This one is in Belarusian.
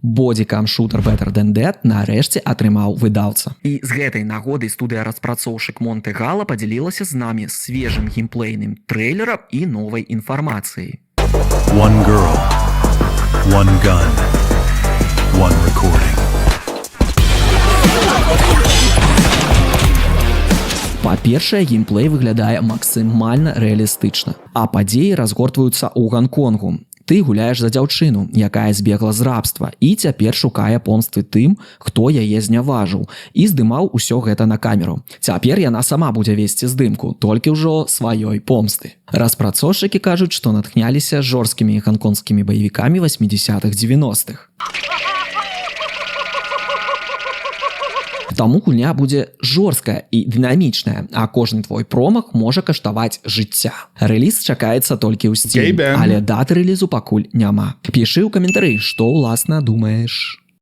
Бодикам-шутер Better Than Dead нарэшце атрымаў выдаўца. І з гэтай нагоды студыя-распрацоўшчык Монте Гала падзялілася з намі свежым геймплейным трэйлерам і новай інфармацыяй. One girl, one gun, one recording. Па-першае, геймплей выглядае максімальна рэалістычна, а падзеі разгортваюцца ў Ганконгу. Ты гуляеш за дзяўчыну, якая збегла з рабства і цяпер шукае помсты тым, хто яе зняважыў і здымаў усё гэта на камеру. Цяпер яна сама будзе весці здымку, толькі ўжо сваёй помсты. Распрацоўшчыкі кажуць, што натхняліся жорсткімі ганконгскімі баевікамі 80-х-90-х. Таму гульня будзе жорсткая і дынамічная, а кожны твой промах можа каштаваць жыцця. Рэліз чакаецца толькі ў Steam, але даты рэлізу пакуль няма. Пішы ў каментары, што ўласна думаеш.